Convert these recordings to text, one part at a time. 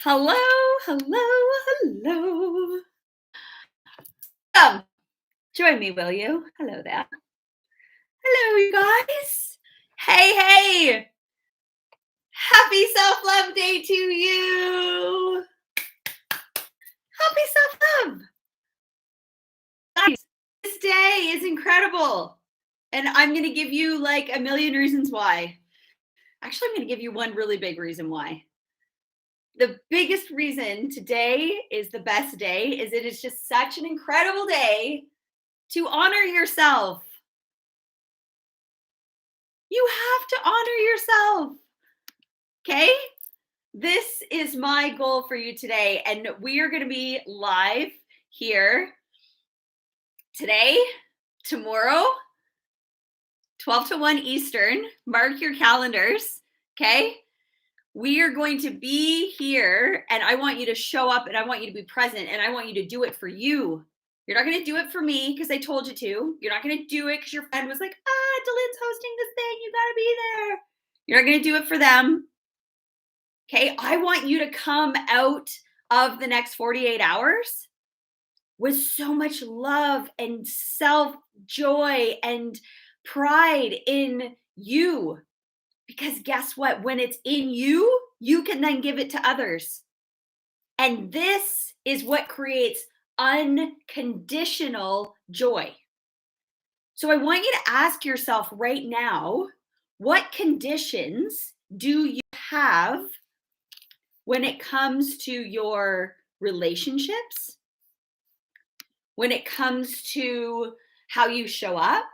Hello, hello, hello. Join me, will you? Hello there. Hello, you guys. Hey, hey. Happy Self Love Day to you. Happy Self Love. Guys, this day is incredible. And I'm going to give you like a million reasons why. Actually, I'm going to give you one really big reason why. The biggest reason today is the best day is it is just such an incredible day to honor yourself. You have to honor yourself. Okay? This is my goal for you today. And we are going to be live here today, tomorrow, 12 to 1 Eastern. Mark your calendars. Okay? We are going to be here, and I want you to show up and I want you to be present and I want you to do it for you. You're not going to do it for me because I told you to. You're not going to do it because your friend was like, Delyn's hosting this thing. You got to be there. You're not going to do it for them. Okay. I want you to come out of the next 48 hours with so much love and self joy and pride in you. Because guess what? When it's in you, you can then give it to others. And this is what creates unconditional joy. So I want you to ask yourself right now, what conditions do you have when it comes to your relationships, when it comes to how you show up,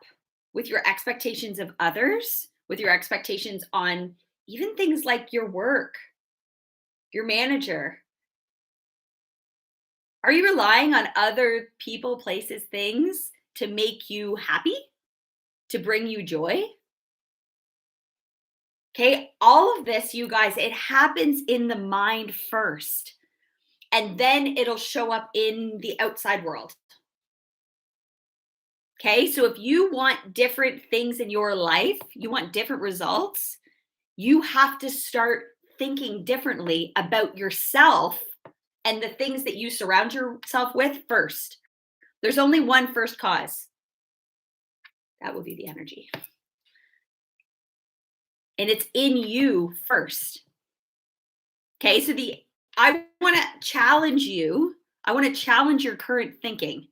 with your expectations of others, with your expectations on even things like your work, your manager? Are you relying on other people, places, things to make you happy, to bring you joy? Okay, all of this, you guys, it happens in the mind first, and then it'll show up in the outside world. Okay, so if you want different things in your life, you want different results, you have to start thinking differently about yourself and the things that you surround yourself with first. There's only one first cause. That will be the energy. And it's in you first. Okay, so I want to challenge you. I want to challenge your current thinking.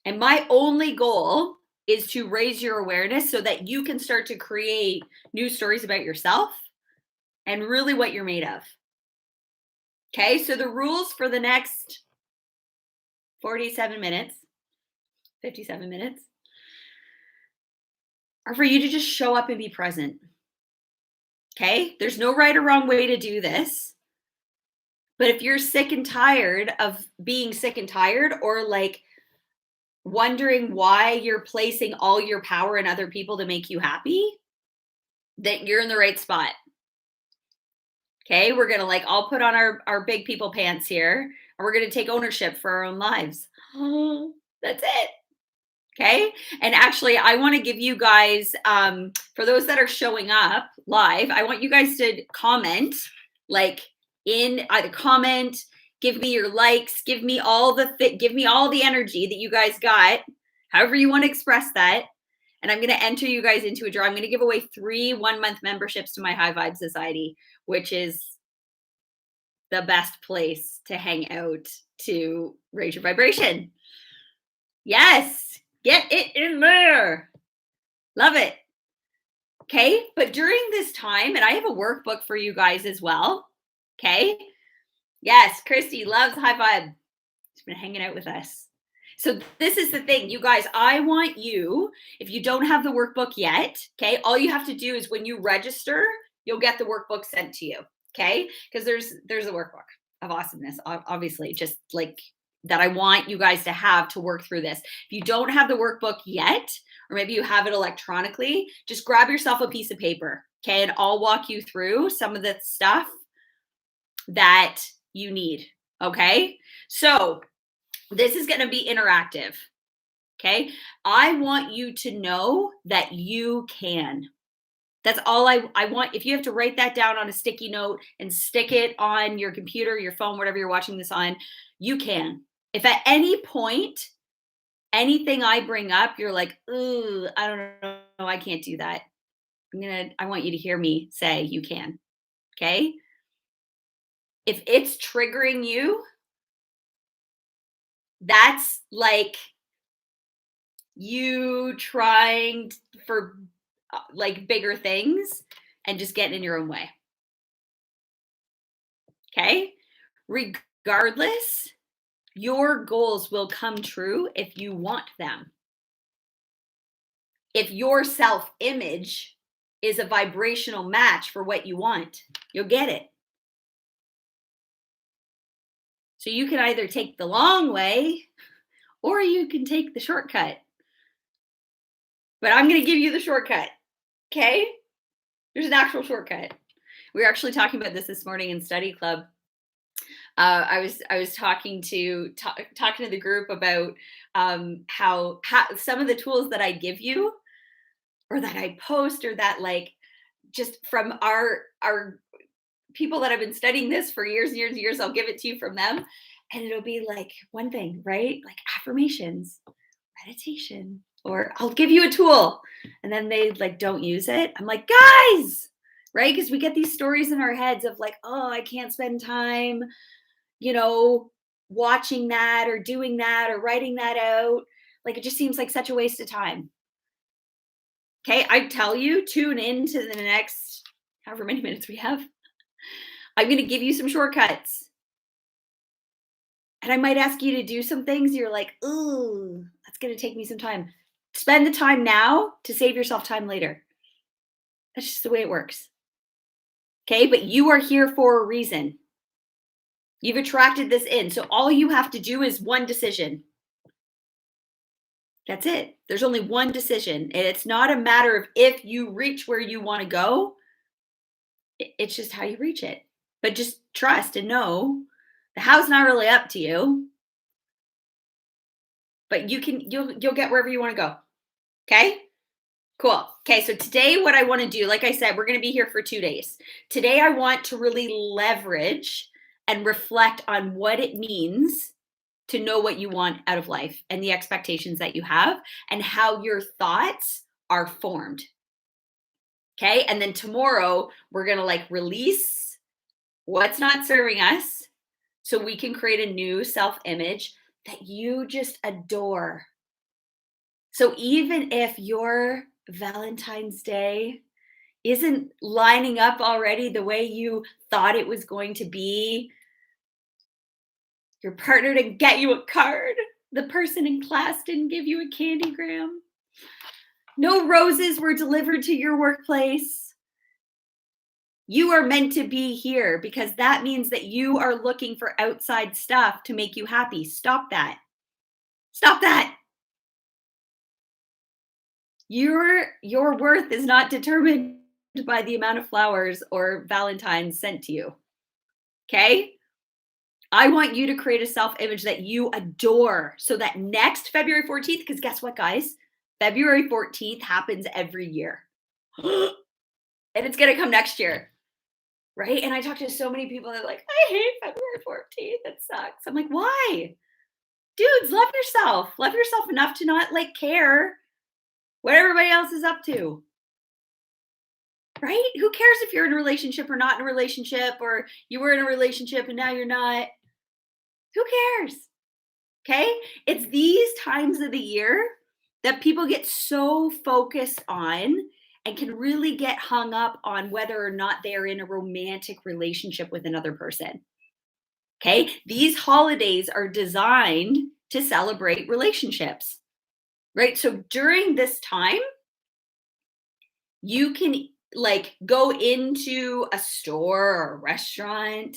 And my only goal is to raise your awareness so that you can start to create new stories about yourself and really what you're made of. Okay, so the rules for the next 47 minutes, 57 minutes, are for you to just show up and be present. Okay, there's no right or wrong way to do this. But if you're sick and tired of being sick and tired, or like wondering why you're placing all your power in other people to make you happy, then you're in the right spot. Okay, we're gonna all put on our big people pants here, and we're gonna take ownership for our own lives. That's it. Okay. And actually, I want to give you guys, for those that are showing up live, I want you guys to comment, in either comment, give me your likes, give me all the energy that you guys got, however you want to express that. And I'm going to enter you guys into a draw. I'm going to give away 3 1-month memberships to my High Vibe Society, which is the best place to hang out to raise your vibration. Yes. Get it in there. Love it. Okay. But during this time, and I have a workbook for you guys as well. Okay. Yes. Christy loves High Vibe. She's been hanging out with us. So this is the thing, you guys, I want you, if you don't have the workbook yet, okay, all you have to do is when you register, you'll get the workbook sent to you. Okay. Because there's a workbook of awesomeness, obviously, just like that I want you guys to have to work through this. If you don't have the workbook yet, or maybe you have it electronically, just grab yourself a piece of paper, okay? And I'll walk you through some of the stuff that you need, okay? So this is going to be interactive, okay? I want you to know that you can. That's all I want. If you have to write that down on a sticky note and stick it on your computer, your phone, whatever you're watching this on, you can. If at any point, anything I bring up, you're like, ooh, I don't know, I can't do that. I want you to hear me say you can. Okay. If it's triggering you, that's like you trying for like bigger things and just getting in your own way. Okay. Regardless, your goals will come true if you want them. If your self image is a vibrational match for what you want, you'll get it. So you can either take the long way or you can take the shortcut. But I'm going to give you the shortcut. Okay? There's an actual shortcut. We were actually talking about this morning in study club. I was talking to the group about how some of the tools that I give you or that I post or that like just from our people that have been studying this for years and years and years, I'll give it to you from them. And it'll be like one thing, right? Like affirmations, meditation, or I'll give you a tool. And then they like don't use it. I'm like, guys, right? Because we get these stories in our heads of like, oh, I can't spend time, watching that or doing that or writing that out. Like it just seems like such a waste of time. Okay, I tell you, tune into the next however many minutes we have. I'm going to give you some shortcuts. And I might ask you to do some things you're like, ooh, that's going to take me some time. Spend the time now to save yourself time later. That's just the way it works. Okay, but you are here for a reason. You've attracted this in. So all you have to do is one decision. That's it. There's only one decision. And it's not a matter of if you reach where you want to go. It's just how you reach it. But just trust and know the how's not really up to you. But you'll get wherever you want to go. Okay? Cool. Okay, so today what I want to do, like I said, we're going to be here for 2 days. Today I want to really leverage and reflect on what it means to know what you want out of life and the expectations that you have and how your thoughts are formed. Okay? And then tomorrow we're going to like release what's not serving us so we can create a new self-image that you just adore. So even if your Valentine's Day isn't lining up already the way you thought it was going to be, your partner didn't get you a card, the person in class didn't give you a candygram, no roses were delivered to your workplace, you are meant to be here because that means that you are looking for outside stuff to make you happy. Stop that. Stop that. Your worth is not determined by the amount of flowers or Valentine's sent to you. Okay? I want you to create a self-image that you adore so that next February 14th, because guess what, guys? February 14th happens every year. And it's going to come next year. Right? And I talk to so many people that are like, I hate February 14th. It sucks. I'm like, why? Dudes, love yourself. Love yourself enough to not like care what everybody else is up to. Right? Who cares if you're in a relationship or not in a relationship, or you were in a relationship and now you're not? Who cares? Okay? It's these times of the year that people get so focused on and can really get hung up on whether or not they're in a romantic relationship with another person. Okay? These holidays are designed to celebrate relationships. Right? So during this time, you can like go into a store or a restaurant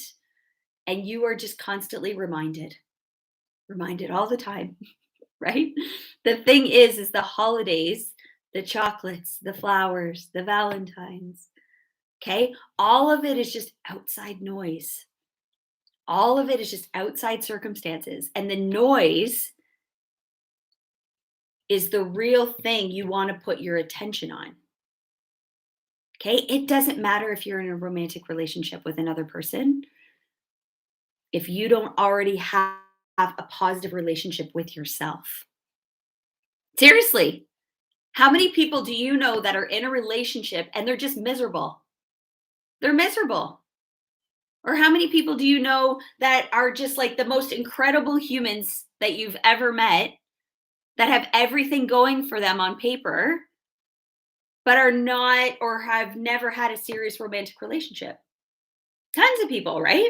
and you are just constantly reminded all the time, right? The thing is the holidays, the chocolates, the flowers, the Valentines, okay? All of it is just outside noise. All of it is just outside circumstances. And the noise is the real thing you want to put your attention on. Okay. It doesn't matter if you're in a romantic relationship with another person if you don't already have a positive relationship with yourself. Seriously. How many people do you know that are in a relationship and they're just miserable? They're miserable. Or how many people do you know that are just like the most incredible humans that you've ever met that have everything going for them on paper, but are not or have never had a serious romantic relationship? Tons of people, right?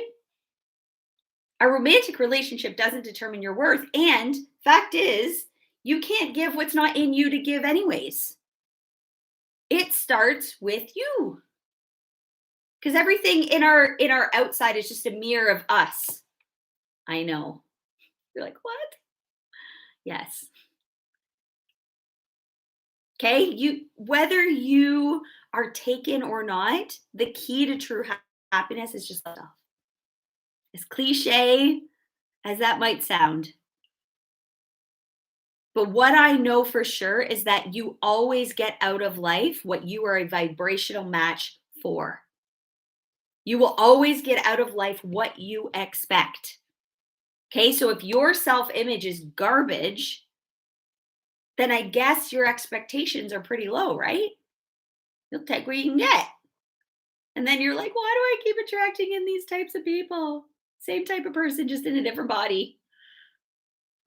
A romantic relationship doesn't determine your worth. And fact is, you can't give what's not in you to give, anyways. It starts with you. Because everything in our outside is just a mirror of us. I know. You're like, what? Yes. Okay. Whether you are taken or not, the key to true happiness is just love. As cliche as that might sound. But what I know for sure is that you always get out of life what you are a vibrational match for. You will always get out of life what you expect. Okay, so if your self image is garbage, then I guess your expectations are pretty low, right? You'll take what you can get. And then you're like, why do I keep attracting in these types of people? Same type of person, just in a different body.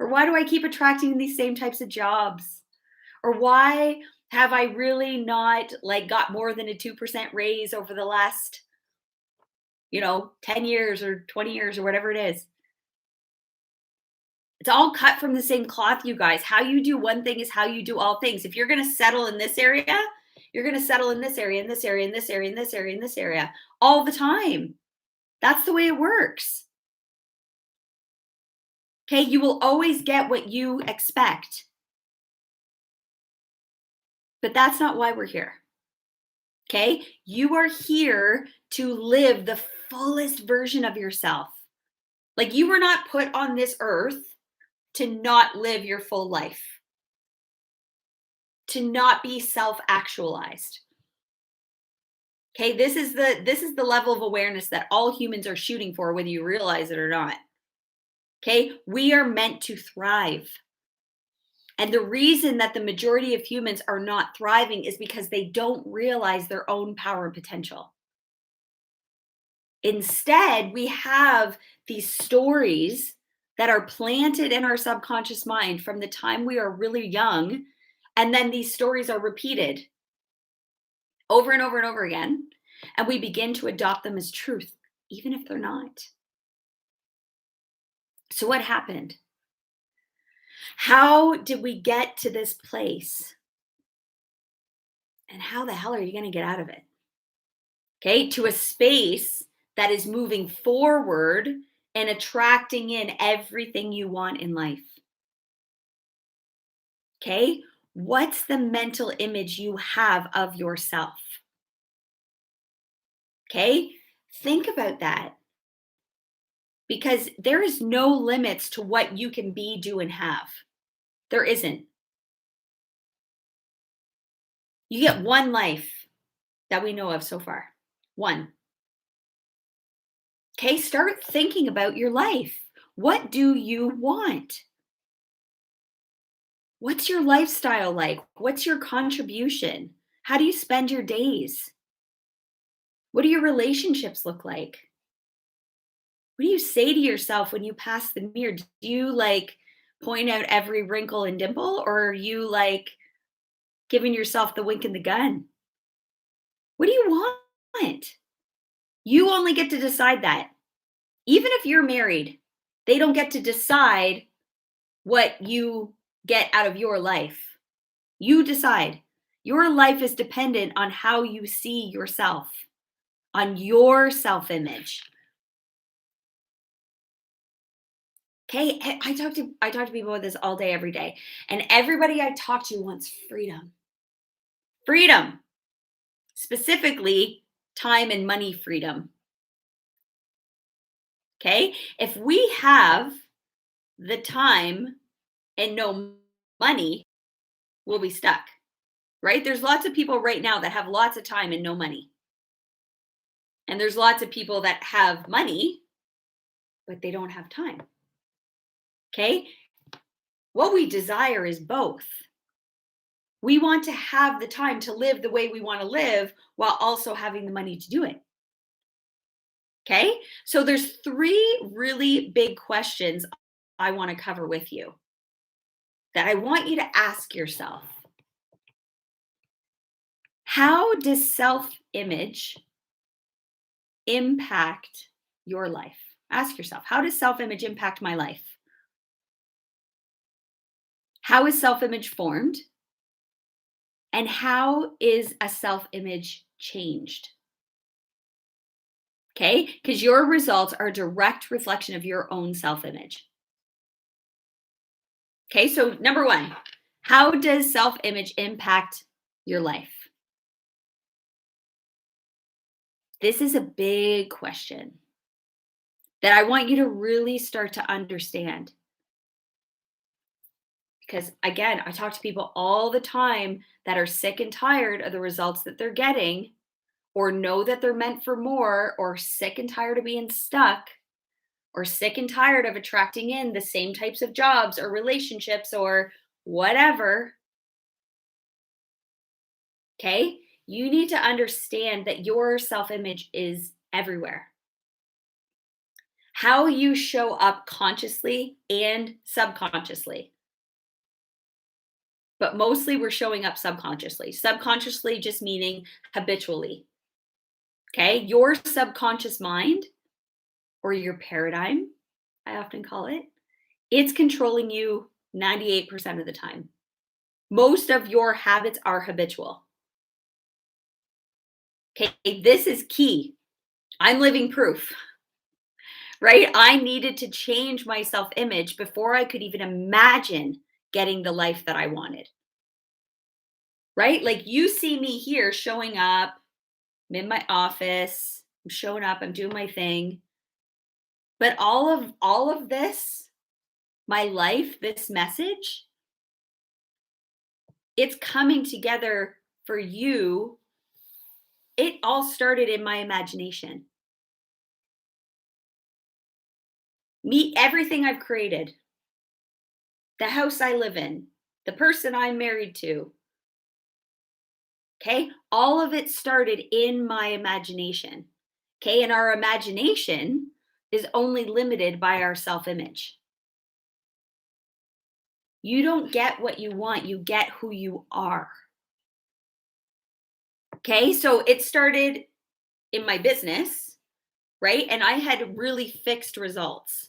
Or why do I keep attracting these same types of jobs? Or why have I really not like got more than a 2% raise over the last, 10 years or 20 years or whatever it is? It's all cut from the same cloth, you guys. How you do one thing is how you do all things. If you're going to settle in this area, you're going to settle in this area, in this area, in this area, in this area, in this area all the time. That's the way it works. Okay, you will always get what you expect. But that's not why we're here. Okay, you are here to live the fullest version of yourself. Like you were not put on this earth to not live your full life, to not be self-actualized. Okay, this is the level of awareness that all humans are shooting for, whether you realize it or not. Okay, we are meant to thrive. And the reason that the majority of humans are not thriving is because they don't realize their own power and potential. Instead, we have these stories that are planted in our subconscious mind from the time we are really young. And then these stories are repeated over and over and over again. And we begin to adopt them as truth, even if they're not. So, what happened? How did we get to this place? And how the hell are you going to get out of it? Okay, to a space that is moving forward and attracting in everything you want in life. Okay, what's the mental image you have of yourself? Okay, think about that because there is no limits to what you can be, do, and have. There isn't. You get one life that we know of so far. One. Okay, start thinking about your life. What do you want? What's your lifestyle like? What's your contribution? How do you spend your days? What do your relationships look like? What do you say to yourself when you pass the mirror? Do you like point out every wrinkle and dimple, or are you like giving yourself the wink and the gun? What do you want? You only get to decide that. Even if you're married, they don't get to decide what you get out of your life. You decide. Your life is dependent on how you see yourself, on your self image. Okay, I talk to people about this all day, every day, and everybody I talk to wants freedom. Freedom, specifically time and money freedom. Okay, if we have the time and no money, we'll be stuck. right? There's lots of people right now that have lots of time and no money. And there's lots of people that have money, but they don't have time. Okay? What we desire is both. We want to have the time to live the way we want to live while also having the money to do it. Okay? So there's three really big questions I want to cover with you that I want you to ask yourself. How does self-image impact your life? Ask yourself, how does self-image impact my life? How is self-image formed? And how is a self-image changed? Okay? Because your results are a direct reflection of your own self-image. Okay, so number one, how does self-image impact your life? This is a big question that I want you to really start to understand. Because again, I talk to people all the time that are sick and tired of the results that they're getting, or know that they're meant for more, or sick and tired of being stuck, or sick and tired of attracting in the same types of jobs or relationships or whatever. Okay? You need to understand that your self image is everywhere. How you show up consciously and subconsciously. But mostly we're showing up subconsciously. Subconsciously just meaning habitually. Okay? Your subconscious mind or your paradigm, I often call it, it's controlling you 98% of the time. Most of your habits are habitual. Okay, this is key. I'm living proof, right? I needed to change my self image before I could even imagine getting the life that I wanted, right? Like you see me here showing up, I'm in my office, I'm showing up, I'm doing my thing. But all of this, my life, this message, it's coming together for you. It all started in my imagination. Me, everything I've created, the house I live in, the person I'm married to. Okay. All of it started in my imagination. Okay. And our imagination is only limited by our self image. You don't get what you want, you get who you are. Okay. So it started in my business, right? And I had really fixed results.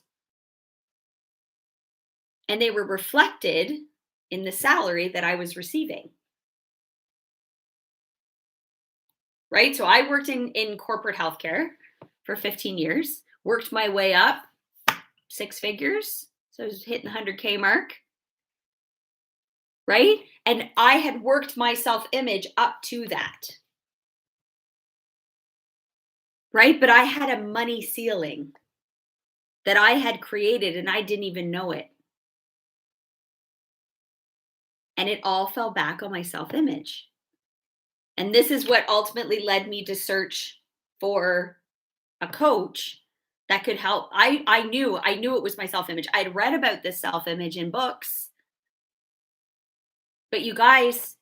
And they were reflected in the salary that I was receiving. Right? So I worked in corporate healthcare for 15 years, worked my way up 6 figures. So I was hitting the 100K mark. Right? And I had worked my self image up to that. Right? But I had a money ceiling that I had created and I didn't even know it. And it all fell back on my self image. And this is what ultimately led me to search for a coach that could help. I knew it was my self-image. I'd read about this self-image in books. But you guys,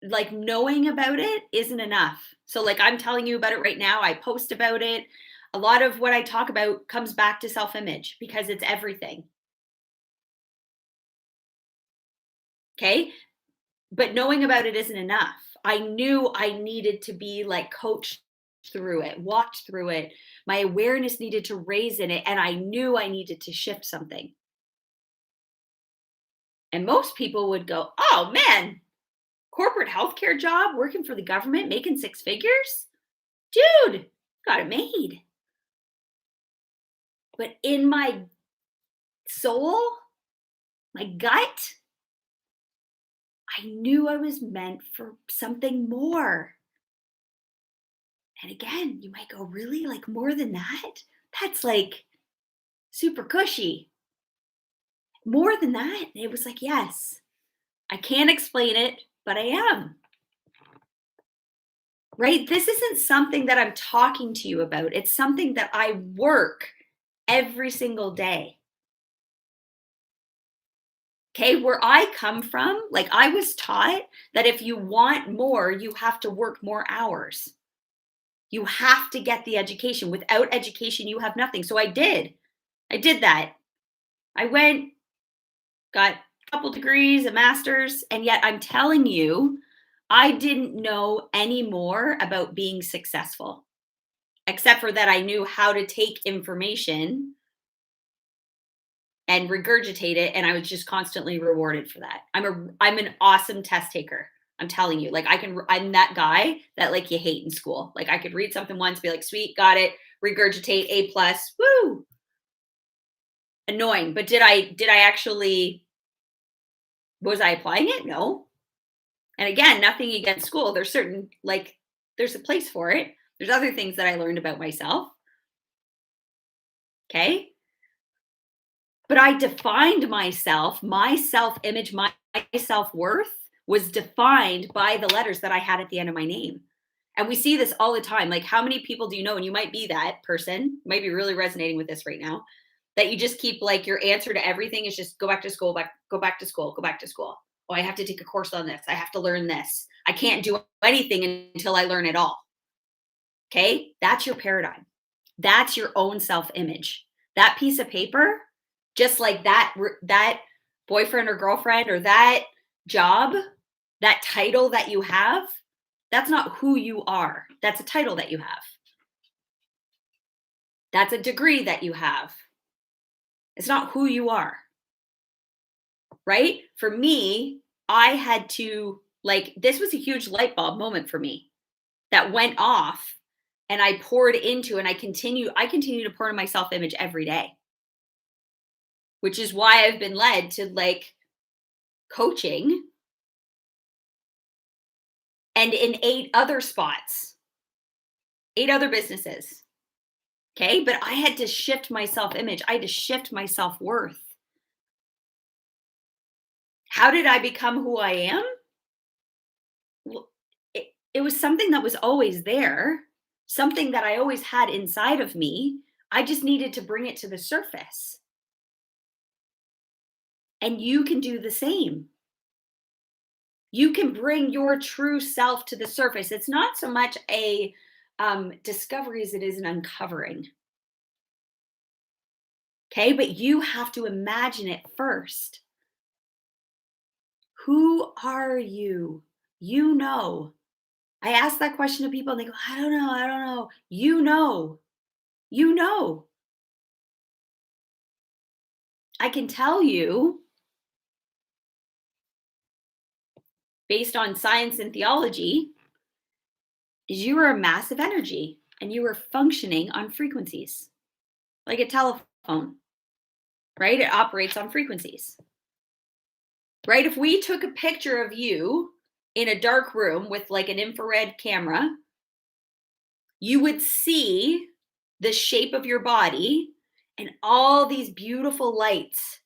like knowing about it isn't enough. So like I'm telling you about it right now. I post about it. A lot of what I talk about comes back to self-image because it's everything. Okay? But knowing about it isn't enough. I knew I needed to be like coached through it, walked through it. My awareness needed to raise in it, and I knew I needed to shift something. And most people would go, oh man, corporate healthcare job, working for the government, making 6 figures? Dude, got it made. But in my soul, my gut, I knew I was meant for something more. And again, you might go, really? Like more than that? That's like super cushy. More than that? And it was like, yes, I can't explain it, but I am. right? This isn't something that I'm talking to you about. It's something that I work every single day. Okay, where I come from, like I was taught that if you want more, you have to work more hours. You have to get the education. Without education, you have nothing. So I did. I did that. I went, got a couple degrees, a master's, and yet I'm telling you, I didn't know any more about being successful, except for that I knew how to take information and regurgitate it, and I was just constantly rewarded for that. I'm an awesome test taker. I'm telling you, like I'm that guy that like you hate in school. Like I could read something once, be like, sweet, got it, regurgitate, A plus, woo. Annoying. But did I actually, was I applying it? No. And again, nothing against school. There's certain, like, there's a place for it. There's other things that I learned about myself. Okay. But I defined myself, my self image, my self worth was defined by the letters that I had at the end of my name. And we see this all the time. Like, how many people do you know? And you might be that person, you might be really resonating with this right now, that you just keep like your answer to everything is just go back to school, go back to school, go back to school. Oh, I have to take a course on this. I have to learn this. I can't do anything until I learn it all. Okay. That's your paradigm. That's your own self image. That piece of paper, just like that boyfriend or girlfriend or that job, that title that you have, that's not who you are. That's a title that you have. That's a degree that you have. It's not who you are. Right? For me, I had to, like, this was a huge light bulb moment for me that went off, and I poured into, and I continue to pour into my self image every day, which is why I've been led to like coaching and in 8 other spots, 8 other businesses. Okay. But I had to shift my self image, I had to shift my self worth. How did I become who I am? Well, it was something that was always there, something that I always had inside of me. I just needed to bring it to the surface. And you can do the same. You can bring your true self to the surface. It's not so much a discovery as it is an uncovering. Okay, but you have to imagine it first. Who are you? You know. I ask that question to people and they go, I don't know. I don't know. You know. You know. I can tell you, based on science and theology, is you are a massive energy and you are functioning on frequencies like a telephone, right? It operates on frequencies, right? If we took a picture of you in a dark room with like an infrared camera, you would see the shape of your body and all these beautiful lights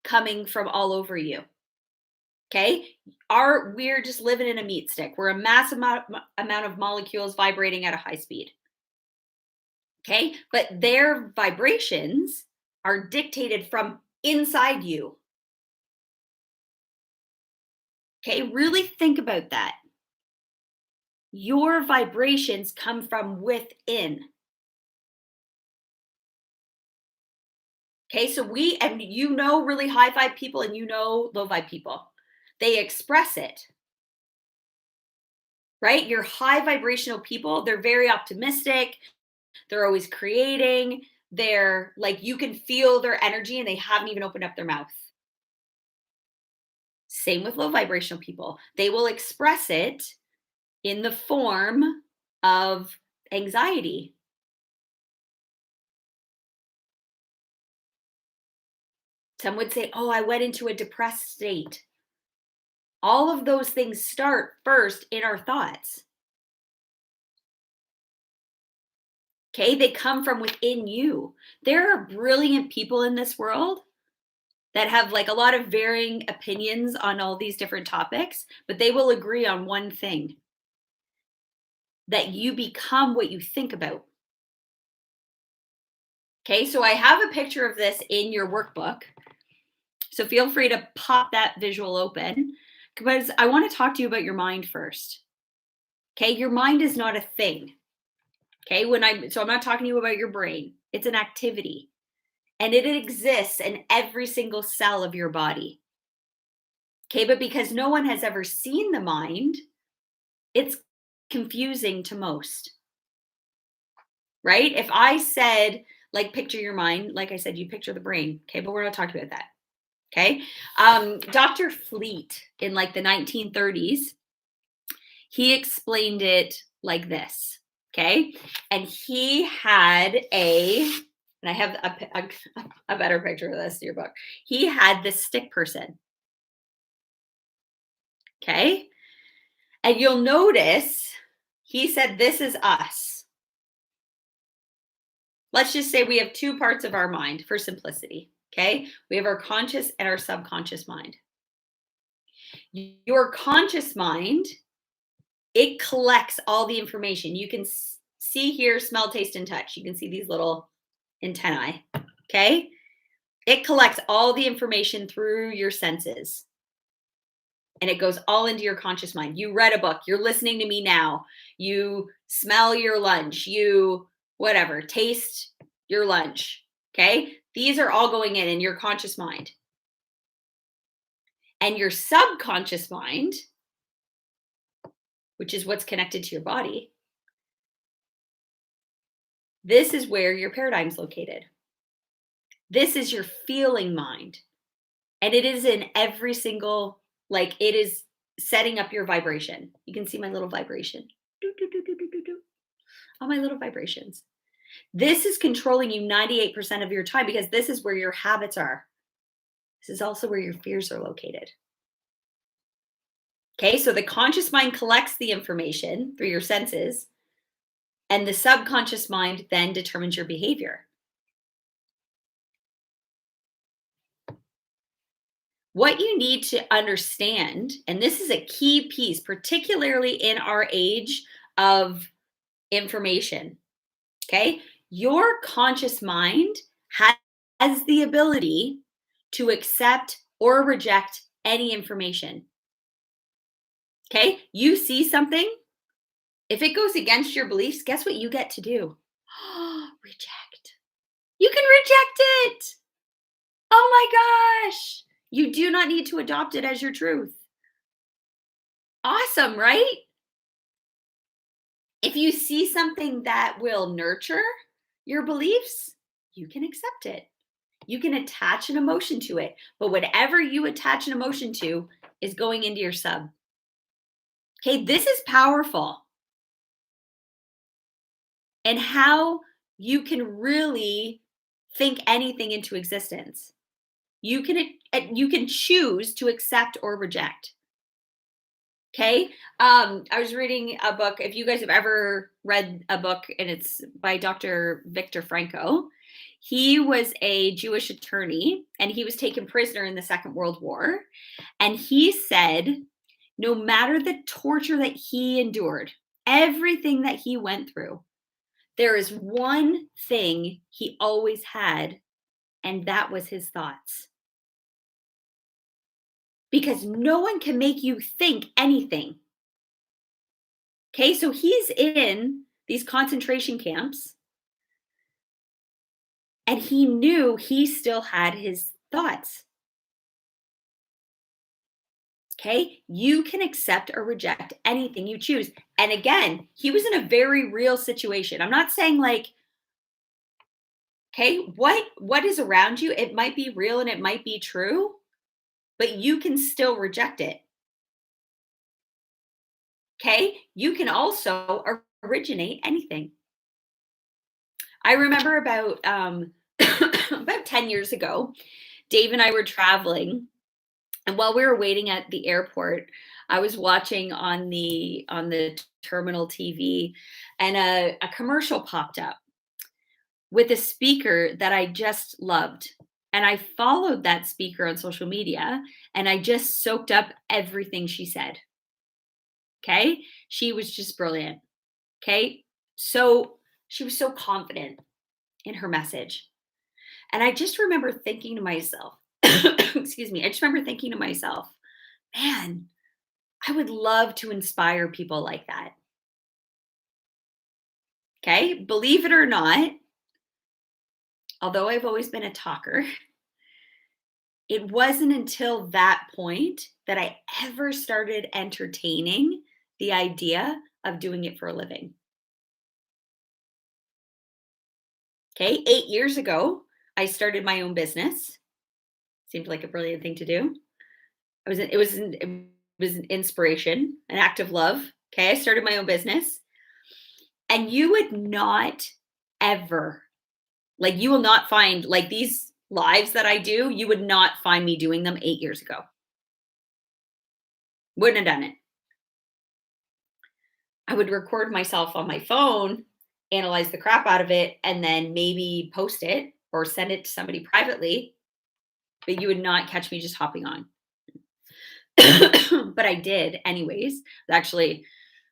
coming from all over you. Okay. We're just living in a meat stick. We're a massive amount of molecules vibrating at a high speed. Okay. But their vibrations are dictated from inside you. Okay. Really think about that. Your vibrations come from within. Okay. So really high vibe people and low vibe people. They express it. Right? Your high vibrational people, they're very optimistic. They're always creating. They're like, you can feel their energy and they haven't even opened up their mouth. Same with low vibrational people. They will express it in the form of anxiety. Some would say, oh, I went into a depressed state. All of those things start first in our thoughts. Okay, they come from within you. There are brilliant people in this world that have like a lot of varying opinions on all these different topics, but they will agree on one thing. that you become what you think about. Okay, so I have a picture of this in your workbook. So feel free to pop that visual open because I want to talk to you about your mind first. Okay, your mind is not a thing. Okay, I'm not talking to you about your brain. It's an activity and it exists in every single cell of your body. Okay, but because no one has ever seen the mind, it's confusing to most. Right? If I said, like, picture your mind, like I said, you picture the brain. Okay, but we're not talking about that. Okay. Dr. Fleet in like the 1930s, he explained it like this. Okay. And he had and I have a better picture of this in your book. He had this stick person. Okay. And you'll notice he said, this is us. Let's just say we have two parts of our mind for simplicity. Okay. We have our conscious and our subconscious mind. Your conscious mind, it collects all the information. You can see, hear, smell, taste, and touch. You can see these little antennae. Okay. It collects all the information through your senses and it goes all into your conscious mind. You read a book, you're listening to me now, you smell your lunch, you whatever, taste your lunch. Okay. These are all going in your conscious mind. And your subconscious mind, which is what's connected to your body, this is where your paradigm's located. This is your feeling mind. And it is in every single, like it is setting up your vibration. You can see my little vibration. Do, do, do, do, do, do, do. All my little vibrations. This is controlling you 98% of your time because this is where your habits are. This is also where your fears are located. Okay, so the conscious mind collects the information through your senses, and the subconscious mind then determines your behavior. What you need to understand, and this is a key piece, particularly in our age of information, okay? Your conscious mind has the ability to accept or reject any information. Okay? You see something, if it goes against your beliefs, guess what you get to do? Reject. You can reject it. Oh my gosh. You do not need to adopt it as your truth. Awesome, right? If you see something that will nurture your beliefs, you can accept it. You can attach an emotion to it. But whatever you attach an emotion to is going into your sub. Okay, this is powerful. And how you can really think anything into existence. You can choose to accept or reject. Okay. I was reading a book. If you guys have ever read a book, and it's by Dr. Viktor Frankl, he was a Jewish attorney and he was taken prisoner in the Second World War. And he said, no matter the torture that he endured, everything that he went through, there is one thing he always had, and that was his thoughts. Because no one can make you think anything. Okay, so he's in these concentration camps, and he knew he still had his thoughts. Okay, you can accept or reject anything you choose. And again, he was in a very real situation. I'm not saying like, okay, what is around you, it might be real and it might be true, but you can still reject it. Okay, you can also originate anything. I remember about about 10 years ago, Dave and I were traveling, and while we were waiting at the airport, I was watching on the terminal TV, and a commercial popped up with a speaker that I just loved. And I followed that speaker on social media and I just soaked up everything she said. Okay. She was just brilliant. Okay. So she was so confident in her message. And I just remember thinking to myself, excuse me, I just remember thinking to myself, man, I would love to inspire people like that. Okay. Believe it or not, although I've always been a talker, it wasn't until that point that I ever started entertaining the idea of doing it for a living. Okay. 8 years ago, I started my own business. Seemed like a brilliant thing to do. It was an inspiration, an act of love. Okay. I started my own business. And you would not ever, like, you will not find, like, these lives that I do, you would not find me doing them 8 years ago. Wouldn't have done it. I would record myself on my phone, analyze the crap out of it, and then maybe post it or send it to somebody privately, but you would not catch me just hopping on. But I did anyways. Actually,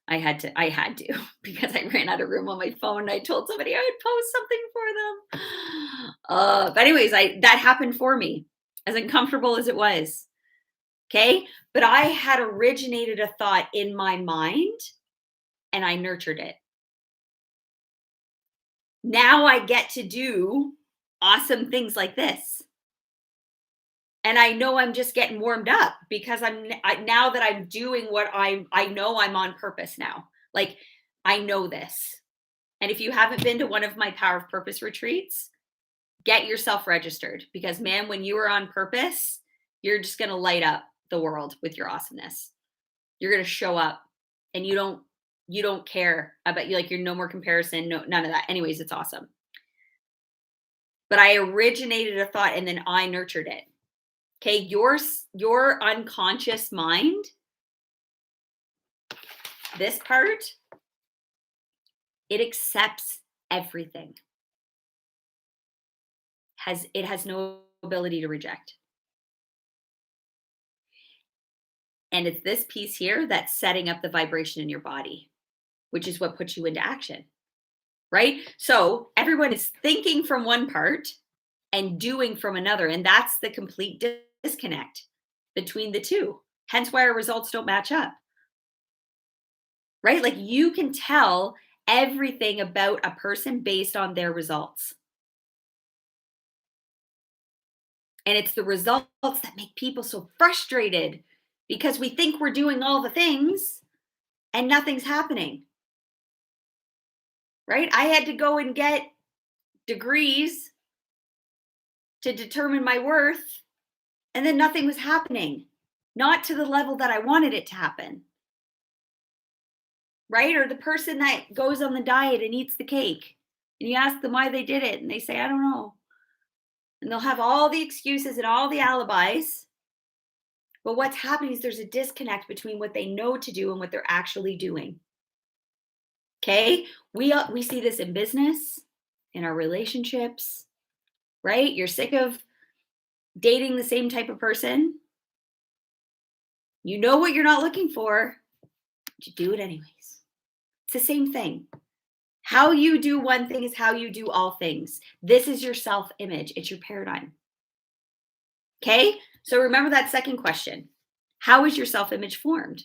I had to because I ran out of room on my phone. And I told somebody I would post something for them. But anyways, I that happened for me, as uncomfortable as it was. Okay. But I had originated a thought in my mind and I nurtured it. Now I get to do awesome things like this. And I know I'm just getting warmed up because now that I'm doing what I know I'm on purpose now. Like, I know this. And if you haven't been to one of my Power of Purpose retreats, get yourself registered because, man, when you are on purpose, you're just going to light up the world with your awesomeness. You're going to show up and you don't care about you, like, you're no more comparison, no, none of that. Anyways, it's awesome. But I originated a thought and then I nurtured it. Okay, your unconscious mind, this part, it accepts everything. It has no ability to reject. And it's this piece here that's setting up the vibration in your body, which is what puts you into action. Right? So everyone is thinking from one part and doing from another. And that's the complete disconnect between the two. Hence why our results don't match up. Right? Like, you can tell everything about a person based on their results. And it's the results that make people so frustrated because we think we're doing all the things and nothing's happening. Right? I had to go and get degrees to determine my worth, and then nothing was happening. Not to the level that I wanted it to happen. Right? Or the person that goes on the diet and eats the cake, and you ask them why they did it, and they say, I don't know. And they'll have all the excuses and all the alibis. But what's happening is there's a disconnect between what they know to do and what they're actually doing. Okay? We see this in business, in our relationships, right? You're sick of dating the same type of person. You know what you're not looking for, but you do it anyways. It's the same thing. How you do one thing is how you do all things. This is your self-image. It's your paradigm. Okay? So remember that second question. How is your self-image formed?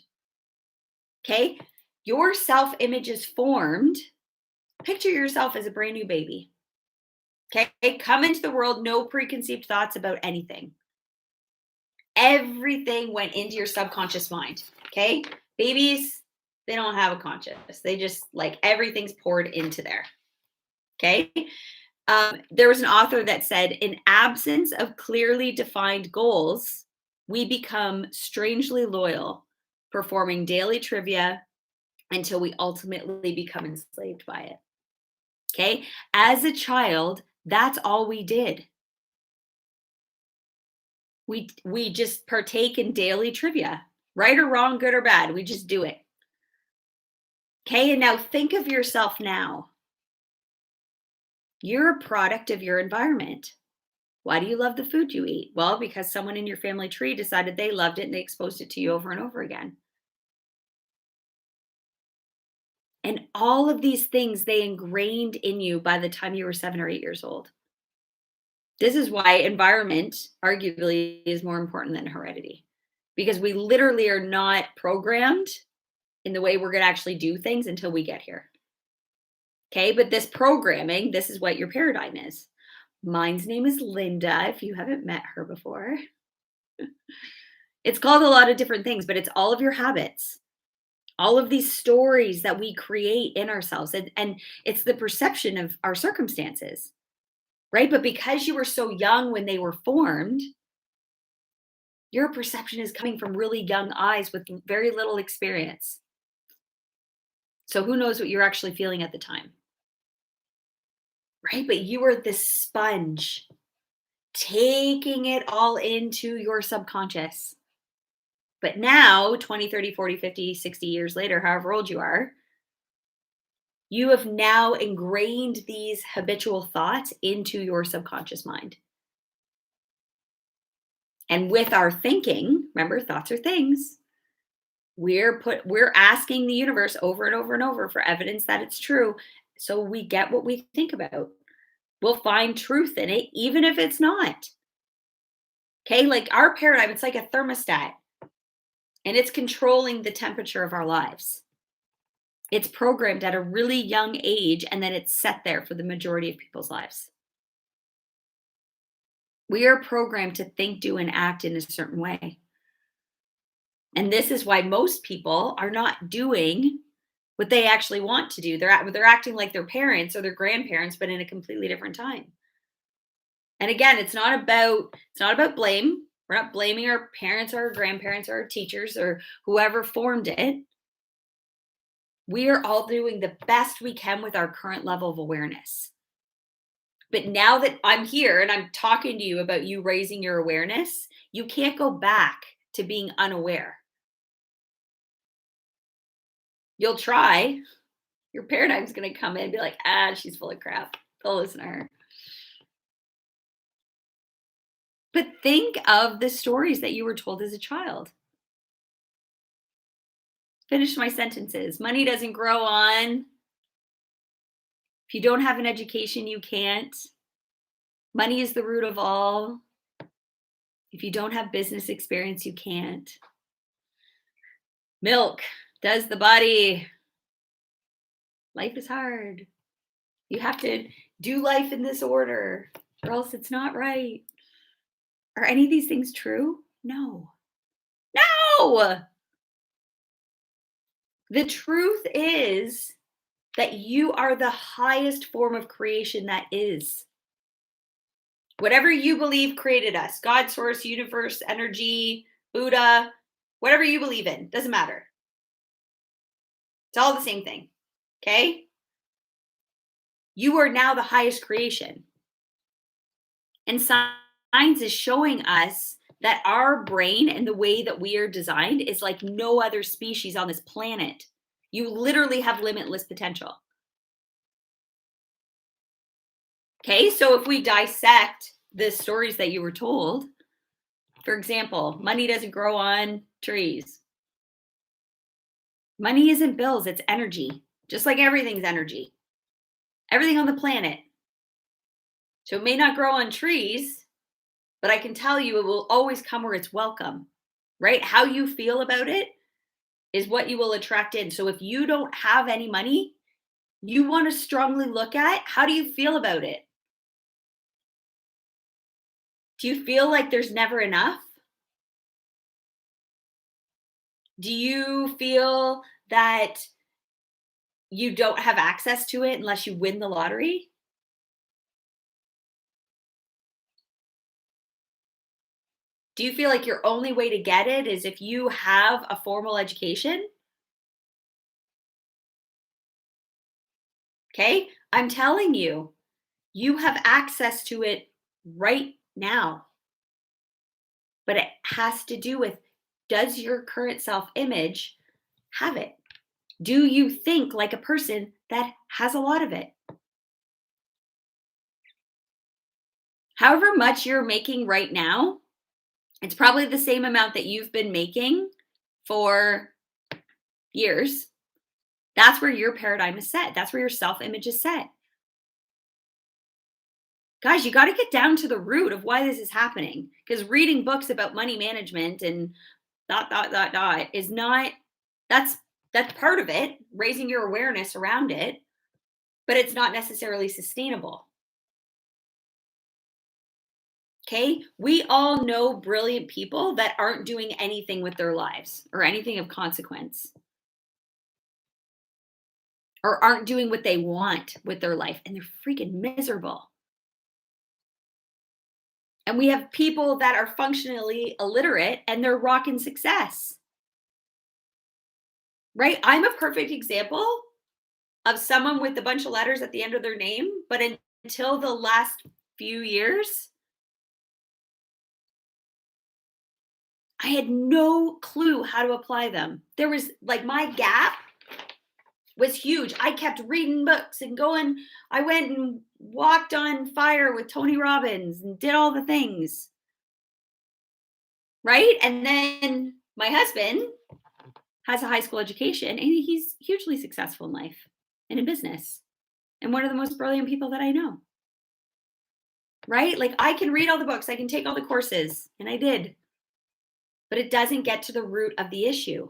Okay? Your self-image is formed. Picture yourself as a brand new baby. Okay? Come into the world, no preconceived thoughts about anything. Everything went into your subconscious mind. Okay? Babies, they don't have a conscience. They just, like, everything's poured into there. Okay? There was an author that said, in absence of clearly defined goals, we become strangely loyal, performing daily trivia until we ultimately become enslaved by it. Okay? As a child, that's all we did. We just partake in daily trivia, right or wrong, good or bad. We just do it. Okay? And now think of yourself now. You're a product of your environment. Why do you love the food you eat? Well, because someone in your family tree decided they loved it and they exposed it to you over and over again. And all of these things, they ingrained in you by the time you were 7 or 8 years old. This is why environment arguably is more important than heredity, because we literally are not programmed in the way we're going to actually do things until we get here. Okay, but this programming, this is what your paradigm is. Mine's name is Linda, if you haven't met her before. It's called a lot of different things, but it's all of your habits, all of these stories that we create in ourselves. And it's the perception of our circumstances, right? But because you were so young when they were formed, your perception is coming from really young eyes with very little experience. So who knows what you're actually feeling at the time, right? But you were this sponge taking it all into your subconscious. But now, 20, 30, 40, 50, 60 years later, however old you are, you have now ingrained these habitual thoughts into your subconscious mind. And with our thinking, remember, thoughts are things. We're asking the universe over and over and over for evidence that it's true. So we get what we think about. We'll find truth in it, even if it's not. Okay, like our paradigm, it's like a thermostat, and it's controlling the temperature of our lives. It's programmed at a really young age, and then it's set there for the majority of people's lives. We are programmed to think, do, and act in a certain way. And this is why most people are not doing what they actually want to do. They're acting like their parents or their grandparents, but in a completely different time. And again, it's not about blame. We're not blaming our parents or our grandparents or our teachers or whoever formed it. We are all doing the best we can with our current level of awareness. But now that I'm here and I'm talking to you about you raising your awareness, you can't go back to being unaware. You'll try. Your paradigm's going to come in and be like, she's full of crap. Don't listen to her. But think of the stories that you were told as a child. Finish my sentences. Money doesn't grow on. If you don't have an education, you can't. Money is the root of all. If you don't have business experience, you can't. Milk does the body. Life is hard. You have to do life in this order, or else it's not right. Are any of these things true? No. No! The truth is that you are the highest form of creation that is. Whatever you believe created us, God, source, universe, energy, Buddha, whatever you believe in, doesn't matter. It's all the same thing. Okay? You are now the highest creation. And science is showing us that our brain and the way that we are designed is like no other species on this planet. You literally have limitless potential. Okay, so if we dissect the stories that you were told, for example, money doesn't grow on trees. Money isn't bills, it's energy, just like everything's energy. Everything on the planet. So it may not grow on trees, but I can tell you it will always come where it's welcome, right? How you feel about it is what you will attract in. So if you don't have any money, you want to strongly look at how do you feel about it? Do you feel like there's never enough? Do you feel that you don't have access to it unless you win the lottery? Do you feel like your only way to get it is if you have a formal education? Okay, I'm telling you, you have access to it right now. But it has to do with, does your current self image have it? Do you think like a person that has a lot of it? However much you're making right now, it's probably the same amount that you've been making for years. That's where your paradigm is set. That's where your self-image is set. Guys, you got to get down to the root of why this is happening. Because reading books about money management and is not, that's that's part of it, raising your awareness around it, but it's not necessarily sustainable. Okay? We all know brilliant people that aren't doing anything with their lives or anything of consequence or aren't doing what they want with their life and they're freaking miserable. And we have people that are functionally illiterate and they're rocking success. Right? I'm a perfect example of someone with a bunch of letters at the end of their name, but until the last few years, I had no clue how to apply them. There was like my gap was huge. I kept reading books and going. I went and walked on fire with Tony Robbins and did all the things. Right? And then my husband has a high school education and he's hugely successful in life and in business and one of the most brilliant people that I know. Right? Like I can read all the books, I can take all the courses, and I did. But it doesn't get to the root of the issue.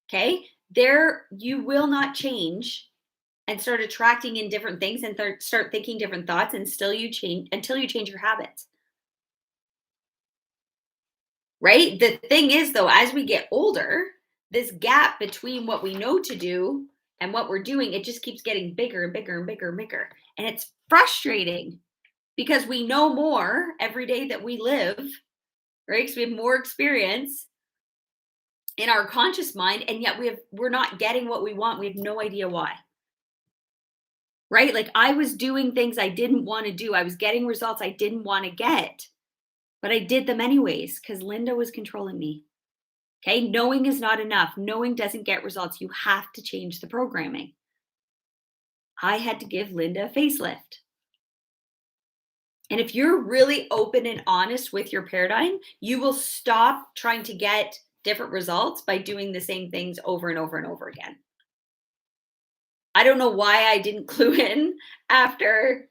Okay? There, you will not change and start attracting in different things and start thinking different thoughts and still you change until you change your habits. Right? The thing is, though, as we get older, this gap between what we know to do and what we're doing, it just keeps getting bigger and bigger and bigger and bigger. And it's frustrating because we know more every day that we live, right? Because we have more experience in our conscious mind, and yet we're not getting what we want. We have no idea why. Right? Like I was doing things I didn't want to do. I was getting results I didn't want to get, but I did them anyways because Linda was controlling me. Okay? Knowing is not enough. Knowing doesn't get results. You have to change the programming. I had to give Linda a facelift. And if you're really open and honest with your paradigm, you will stop trying to get different results by doing the same things over and over and over again. I don't know why I didn't clue in after,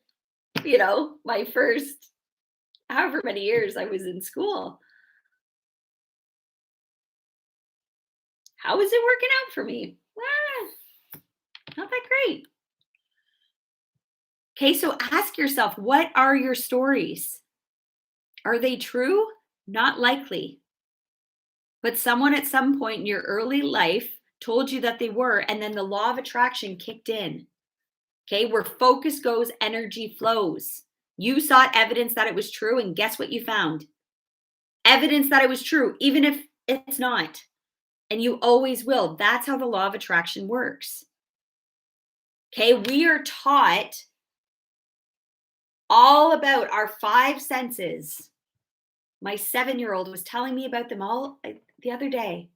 my first however many years I was in school. How is it working out for me? Not that great. Okay, so ask yourself, what are your stories? Are they true? Not likely. But someone at some point in your early life told you that they were, and then the law of attraction kicked in. Okay, where focus goes, energy flows. You sought evidence that it was true, and guess what you found? Evidence that it was true, even if it's not. And you always will. That's how the law of attraction works. Okay, we are taught all about our five senses. My 7-year-old was telling me about them all the other day.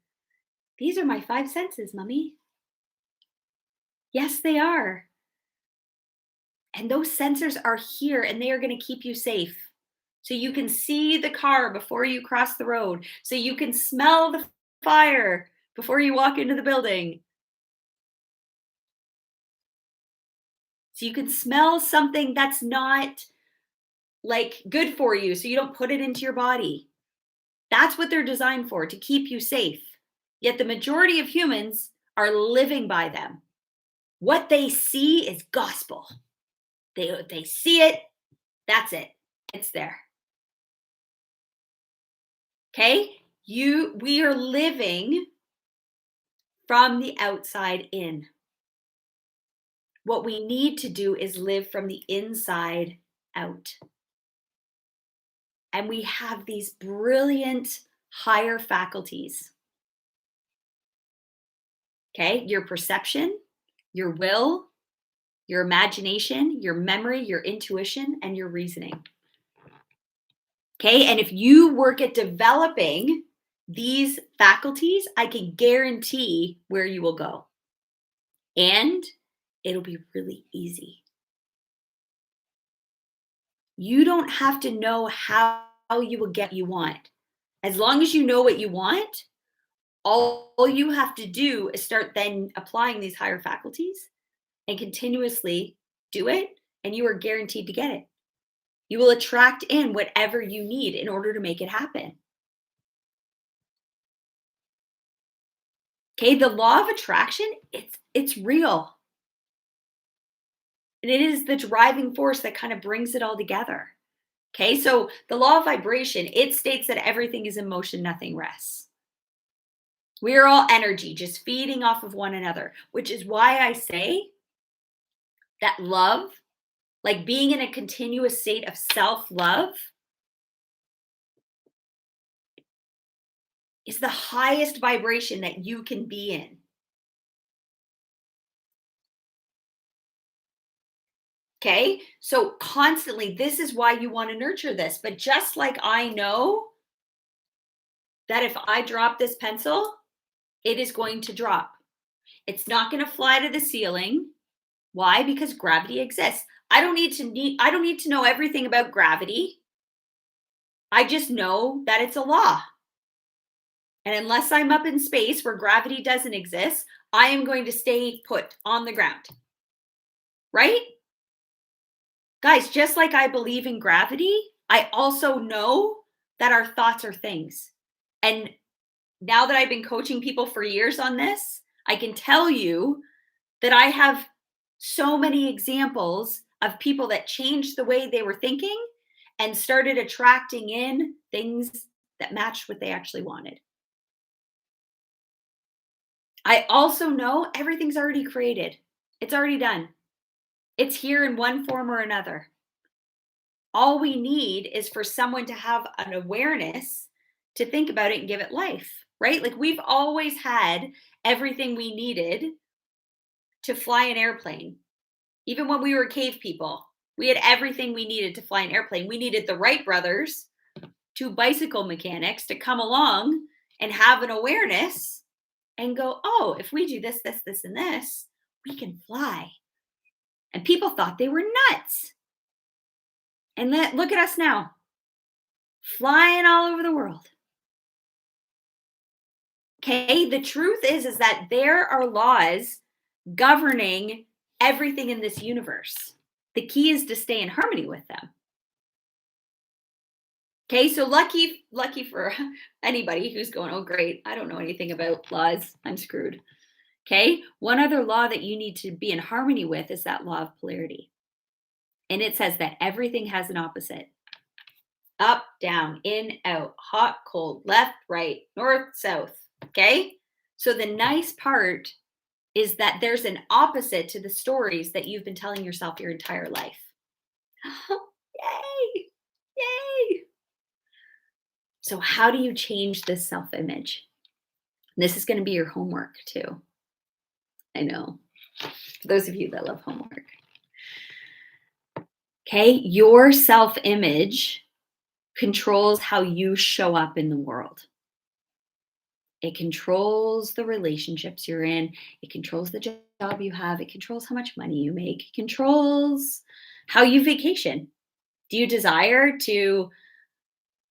These are my five senses, Mommy. Yes, they are. And those sensors are here and they are going to keep you safe. So you can see the car before you cross the road. So you can smell the fire before you walk into the building. So you can smell something that's not like good for you. So you don't put it into your body. That's what they're designed for, to keep you safe. Yet the majority of humans are living by them. What they see is gospel. They see it, that's it. It's there. Okay? We are living from the outside in. What we need to do is live from the inside out. And we have these brilliant higher faculties. Okay? Your perception, your will, your imagination, your memory, your intuition, and your reasoning. Okay? And if you work at developing these faculties, I can guarantee where you will go. And it'll be really easy. You don't have to know how you will get what you want. As long as you know what you want, All you have to do is start then applying these higher faculties and continuously do it, and you are guaranteed to get it. You will attract in whatever you need in order to make it happen. Okay, the law of attraction, it's real. And it is the driving force that kind of brings it all together. Okay, so the law of vibration, it states that everything is in motion, nothing rests. We are all energy, just feeding off of one another, which is why I say that love, like being in a continuous state of self-love, is the highest vibration that you can be in. Okay, so constantly, this is why you want to nurture this. But just like I know that if I drop this pencil, it is going to drop. It's not going to fly to the ceiling. Why? Because gravity exists. I don't need to know everything about gravity. I just know that it's a law. And unless I'm up in space where gravity doesn't exist, I am going to stay put on the ground. Right? Guys, just like I believe in gravity, I also know that our thoughts are things. And now that I've been coaching people for years on this, I can tell you that I have so many examples of people that changed the way they were thinking and started attracting in things that matched what they actually wanted. I also know everything's already created. It's already done. It's here in one form or another. All we need is for someone to have an awareness to think about it and give it life, right? Like we've always had everything we needed to fly an airplane. Even when we were cave people, we had everything we needed to fly an airplane. We needed the Wright brothers, two bicycle mechanics, to come along and have an awareness and go, oh, if we do this, this, this, and this, we can fly. And people thought they were nuts. And look at us now, flying all over the world. Okay, the truth is that there are laws governing everything in this universe. The key is to stay in harmony with them. Okay, so lucky for anybody who's going, oh, great, I don't know anything about laws, I'm screwed. Okay, one other law that you need to be in harmony with is that law of polarity. And it says that everything has an opposite. Up, down, in, out, hot, cold, left, right, north, south. Okay, so the nice part is that there's an opposite to the stories that you've been telling yourself your entire life. Yay! Yay! So how do you change this self-image? This is going to be your homework too. I know. For those of you that love homework. Okay, your self-image controls how you show up in the world. It controls the relationships you're in. It controls the job you have. It controls how much money you make. It controls how you vacation. Do you desire to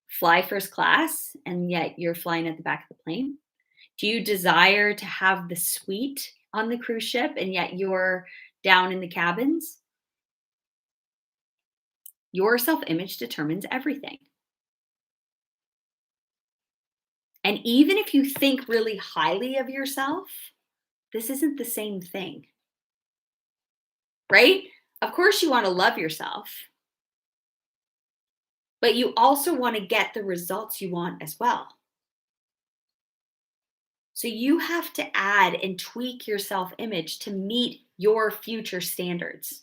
fly first class and yet you're flying at the back of the plane? Do you desire to have the suite on the cruise ship and yet you're down in the cabins? Your self-image determines everything. And even if you think really highly of yourself, this isn't the same thing, right? Of course, you want to love yourself, but you also want to get the results you want as well. So you have to add and tweak your self-image to meet your future standards.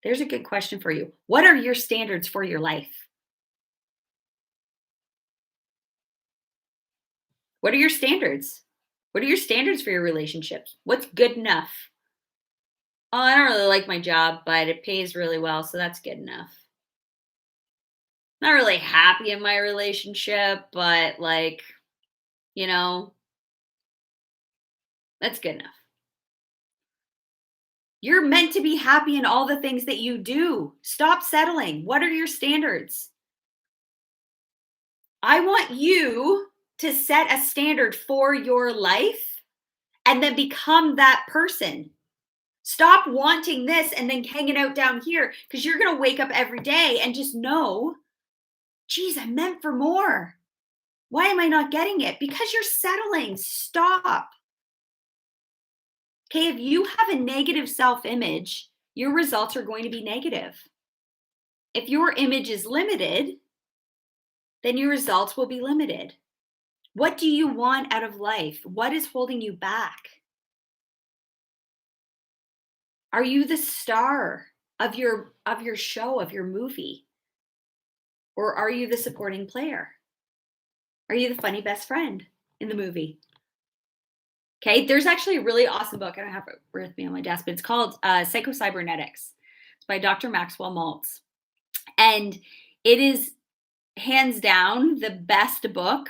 There's a good question for you. What are your standards for your life? What are your standards? What are your standards for your relationships? What's good enough? Oh, I don't really like my job, but it pays really well, so that's good enough. Not really happy in my relationship, but like, that's good enough. You're meant to be happy in all the things that you do. Stop settling. What are your standards? I want you to set a standard for your life and then become that person. Stop wanting this and then hanging out down here, because you're going to wake up every day and just know, geez, I meant for more. Why am I not getting it? Because you're settling. Stop. Okay, if you have a negative self-image, your results are going to be negative. If your image is limited, then your results will be limited. What do you want out of life? What is holding you back? Are you the star of your show, of your movie? Or are you the supporting player? Are you the funny best friend in the movie? Okay, there's actually a really awesome book. I don't have it with me on my desk, but it's called Psycho-Cybernetics. It's by Dr. Maxwell Maltz. And it is hands down the best book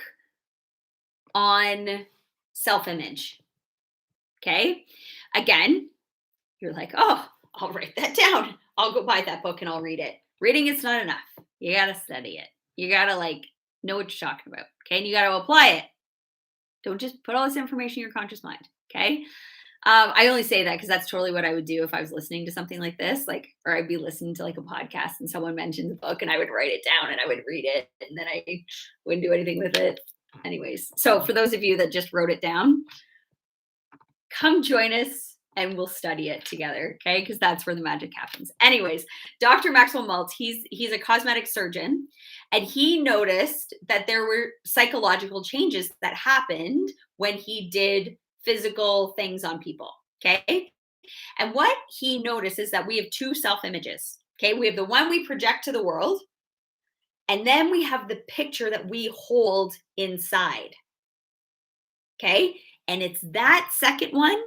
on self-image. Okay, again, you're like, oh, I'll write that down. I'll go buy that book and I'll read it. Reading it's not enough. You got to study it. You got to know what you're talking about. Okay, and you got to apply it. Don't just put all this information in your conscious mind. Okay. I only say that because that's totally what I would do if I was listening to something like this, or I'd be listening to a podcast and someone mentioned the book and I would write it down and I would read it and then I wouldn't do anything with it. Anyways, so for those of you that just wrote it down, come join us and we'll study it together, okay? Because that's where the magic happens. Anyways, Dr. Maxwell Maltz, he's a cosmetic surgeon, and he noticed that there were psychological changes that happened when he did physical things on people, okay? And what he noticed is that we have two self-images, okay? We have the one we project to the world, and then we have the picture that we hold inside, okay? And it's that second one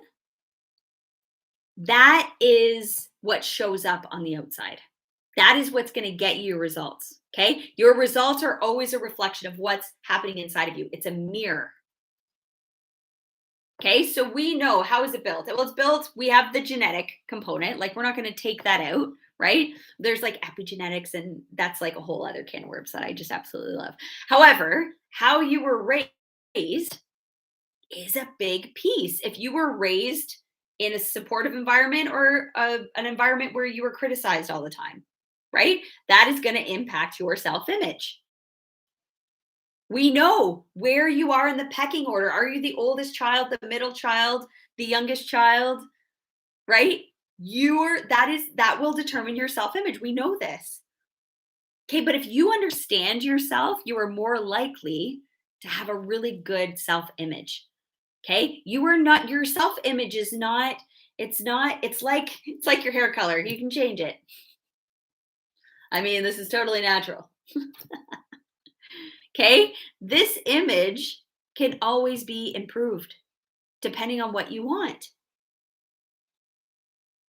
that is what shows up on the outside. That is what's going to get you your results. Okay. Your results are always a reflection of what's happening inside of you. It's a mirror. Okay. So we know, how is it built? Well, it's built, we have the genetic component. We're not going to take that out, right? There's epigenetics, and that's a whole other can of worms that I just absolutely love. However, how you were raised is a big piece. If you were raised in a supportive environment or an environment where you were criticized all the time, right? That is going to impact your self-image. We know where you are in the pecking order. Are you the oldest child, the middle child, the youngest child, right? That will determine your self-image. We know this. Okay, but if you understand yourself, you are more likely to have a really good self-image. Okay, your self-image is not, it's like your hair color. You can change it. I mean, this is totally natural. Okay, this image can always be improved depending on what you want.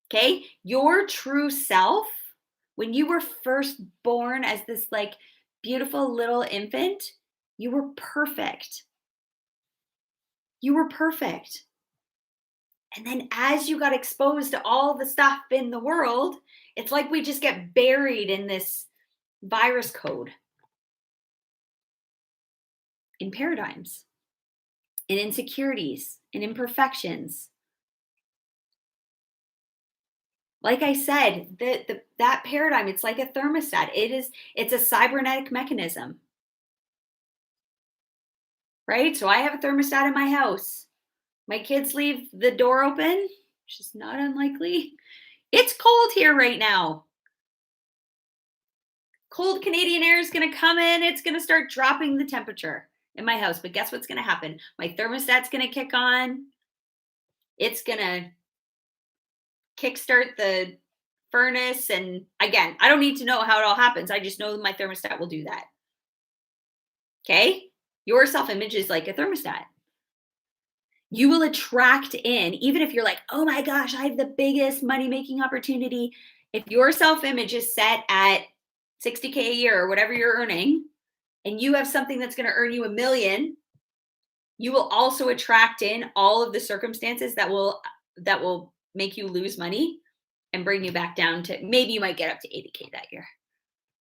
Okay, your true self, when you were first born as this beautiful little infant, you were perfect. You were perfect. And then as you got exposed to all the stuff in the world, it's like we just get buried in this virus code, in paradigms, in insecurities, in imperfections. Like I said, that paradigm, it's like a thermostat. It's a cybernetic mechanism, right? So I have a thermostat in my house. My kids leave the door open, which is not unlikely. It's cold here right now. Cold Canadian air is going to come in. It's going to start dropping the temperature in my house. But guess what's going to happen? My thermostat's going to kick on. It's going to kickstart the furnace. And again, I don't need to know how it all happens. I just know that my thermostat will do that. Okay? Your self-image is like a thermostat. You will attract in, even if you're like, oh my gosh, I have the biggest money-making opportunity. If your self-image is set at 60K a year or whatever you're earning, and you have something that's going to earn you $1 million, you will also attract in all of the circumstances that will make you lose money and bring you back down to, maybe you might get up to 80K that year.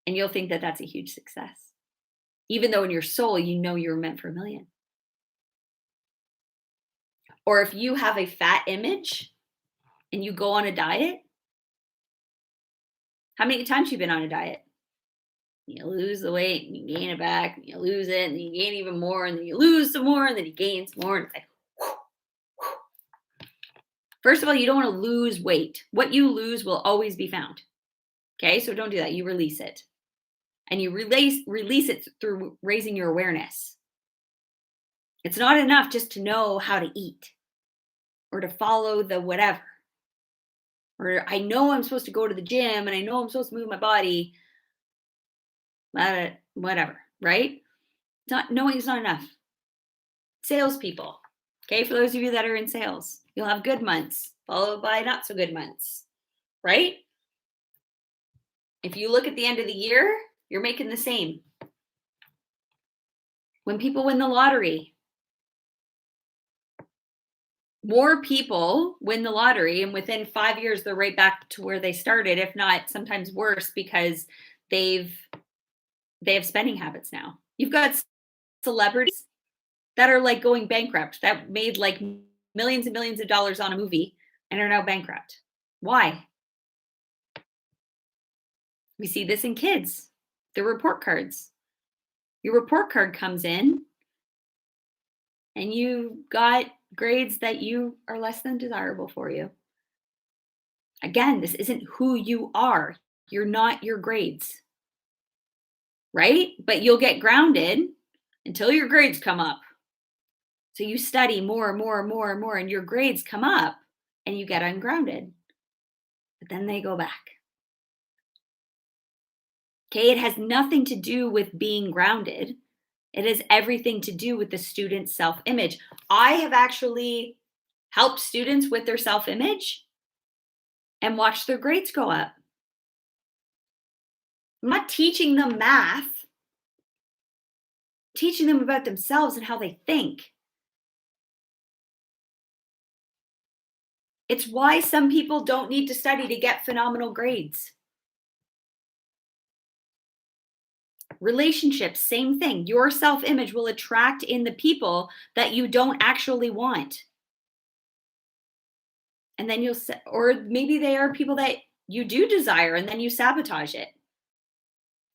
And you'll think that that's a huge success. Even though in your soul, you know you were meant for $1 million. Or if you have a fat image and you go on a diet, how many times you been on a diet? You lose the weight and you gain it back, and you lose it, and then you gain even more, and then you lose some more, and then you gain some more. And it's like, whew, whew. First of all, you don't want to lose weight. What you lose will always be found. Okay, so don't do that. You release it. And you release it through raising your awareness. It's not enough just to know how to eat or to follow the whatever. Or I know I'm supposed to go to the gym and I know I'm supposed to move my body. Whatever, right? Knowing is not enough. Salespeople, okay, for those of you that are in sales, you'll have good months followed by not so good months, right? If you look at the end of the year, you're making the same. When people win the lottery, more people win the lottery, and within 5 years, they're right back to where they started, if not sometimes worse, because they have spending habits now. You've got celebrities that are like going bankrupt, that made like millions and millions of dollars on a movie and are now bankrupt. Why? We see this in kids, the report cards. Your report card comes in and you got grades that you are less than desirable for you. Again, this isn't who you are. You're not your grades, right? But you'll get grounded until your grades come up. So you study more and more and more and more, and your grades come up and you get ungrounded. But then they go back. Okay, it has nothing to do with being grounded. It has everything to do with the student's self-image. I have actually helped students with their self-image and watched their grades go up. I'm not teaching them math, I'm teaching them about themselves and how they think. It's why some people don't need to study to get phenomenal grades. Relationships, same thing. Your self-image will attract in the people that you don't actually want. And then or maybe they are people that you do desire and then you sabotage it.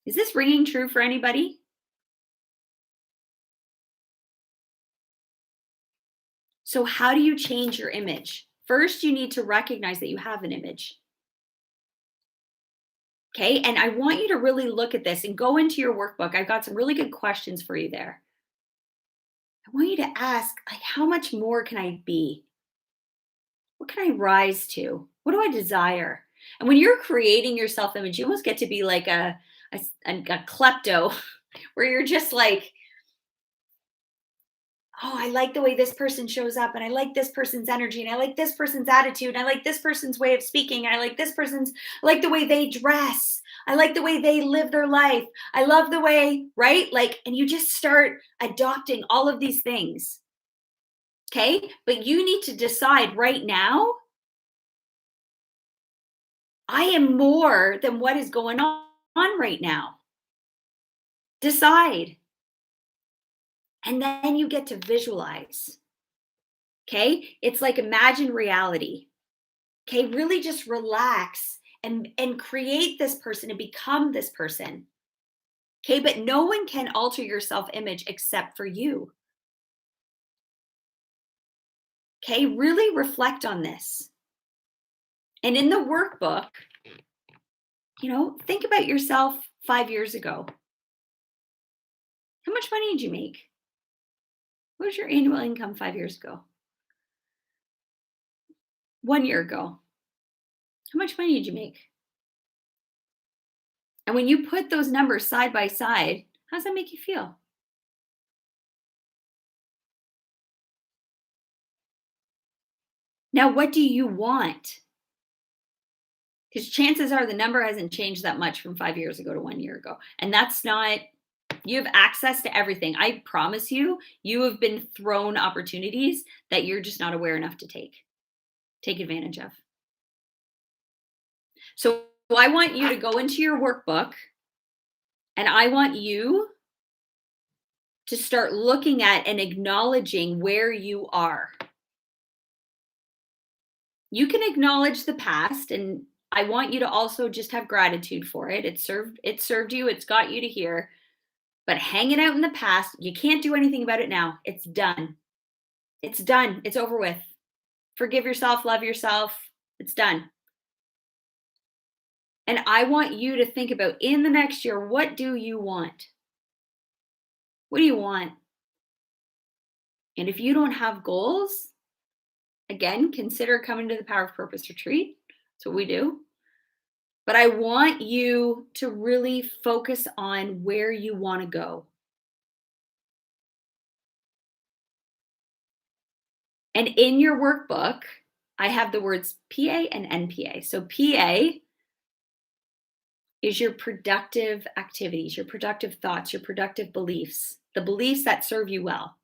Is this ringing true for anybody? So how do you change your image? First, you need to recognize that you have an image. Okay, and I want you to really look at this and go into your workbook. I've got some really good questions for you there. I want you to ask, like, how much more can I be? What can I rise to? What do I desire? And when you're creating your self-image, you almost get to be like a klepto, where you're just like, oh, I like the way this person shows up, and I like this person's energy, and I like this person's attitude, and I like this person's way of speaking, and I like I like the way they dress. I like the way they live their life. I love the way, right? Like, and you just start adopting all of these things. Okay. But you need to decide right now, I am more than what is going on right now. Decide. And then you get to visualize. Okay. It's like imagine reality. Okay. Really just relax and create this person and become this person. Okay. But no one can alter your self-image except for you. Okay. Really reflect on this. And in the workbook, think about yourself 5 years ago. How much money did you make? What was your annual income 5 years ago? 1 year ago? How much money did you make? And when you put those numbers side by side, how does that make you feel? Now, what do you want? Because chances are the number hasn't changed that much from 5 years ago to 1 year ago. And that's not, you have access to everything. I promise you, you have been thrown opportunities that you're just not aware enough to take advantage of. So I want you to go into your workbook and I want you to start looking at and acknowledging where you are. You can acknowledge the past, and I want you to also just have gratitude for it. It served you, it's got you to here. But hanging out in the past, you can't do anything about it now. It's done. It's done. It's over with. Forgive yourself, love yourself. It's done. And I want you to think about in the next year, what do you want? What do you want? And if you don't have goals, again, consider coming to the Power of Purpose retreat. That's what we do. But I want you to really focus on where you want to go. And in your workbook, I have the words PA and NPA. So PA is your productive activities, your productive thoughts, your productive beliefs, the beliefs that serve you well.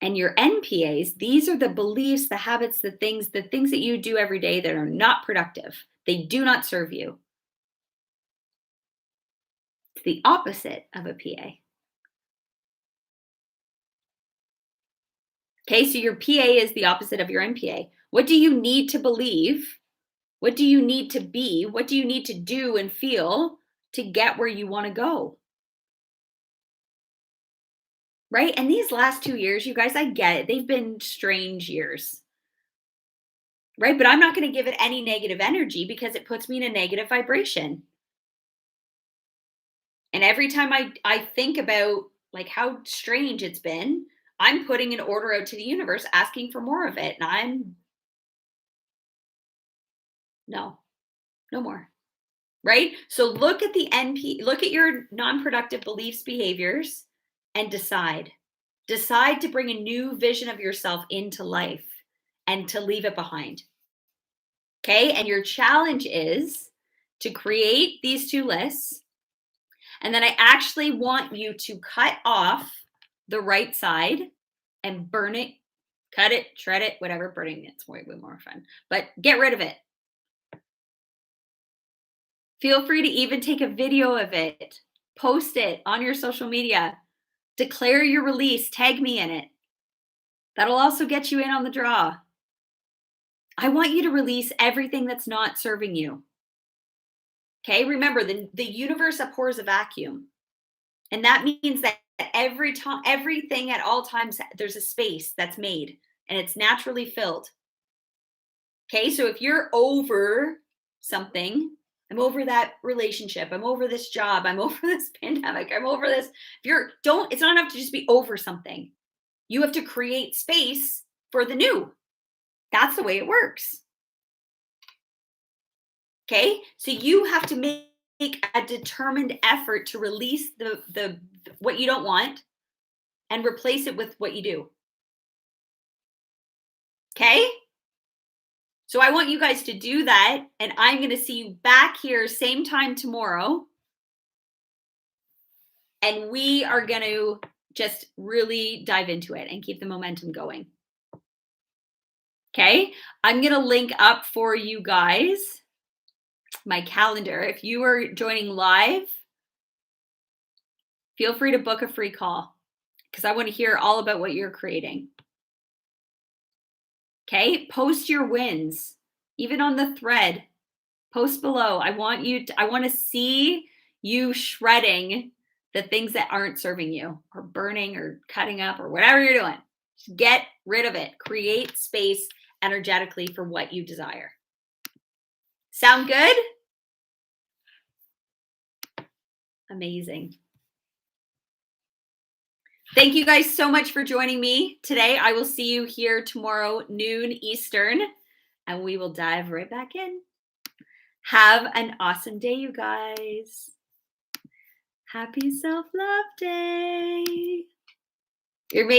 And your NPAs, these are the beliefs, the habits, the things that you do every day that are not productive. They do not serve you. It's the opposite of a PA. Okay, so your PA is the opposite of your NPA. What do you need to believe? What do you need to be? What do you need to do and feel to get where you want to go? Right? And these last 2 years, you guys, I get it. They've been strange years. Right? But I'm not going to give it any negative energy because it puts me in a negative vibration. And every time I think about like how strange it's been, I'm putting an order out to the universe asking for more of it. And no more. Right? So look at the look at your non-productive beliefs, behaviors, and decide. Decide to bring a new vision of yourself into life and to leave it behind. Okay? And your challenge is to create these 2 lists. And then I actually want you to cut off the right side and burn it, cut it, shred it, whatever. Burning it's way more fun. But get rid of it. Feel free to even take a video of it, post it on your social media, declare your release, tag me in it. That'll also get you in on the draw. I want you to release everything that's not serving you. Okay, remember the universe abhors a vacuum. And that means that every time, everything at all times, there's a space that's made and it's naturally filled. Okay, so if you're over something, I'm over that relationship, I'm over this job, I'm over this pandemic, I'm over this. It's not enough to just be over something. You have to create space for the new. That's the way it works. Okay, so you have to make a determined effort to release the what you don't want and replace it with what you do. Okay? So I want you guys to do that, and I'm going to see you back here same time tomorrow. And we are going to just really dive into it and keep the momentum going. Okay? I'm going to link up for you guys my calendar. If you are joining live, feel free to book a free call because I want to hear all about what you're creating. Okay, post your wins, even on the thread. Post below. I want to see you shredding the things that aren't serving you, or burning, or cutting up, or whatever you're doing. Just get rid of it. Create space energetically for what you desire. Sound good? Amazing. Thank you guys so much for joining me today. I will see you here tomorrow, noon Eastern, and we will dive right back in. Have an awesome day, you guys. Happy Self-Love Day. You're made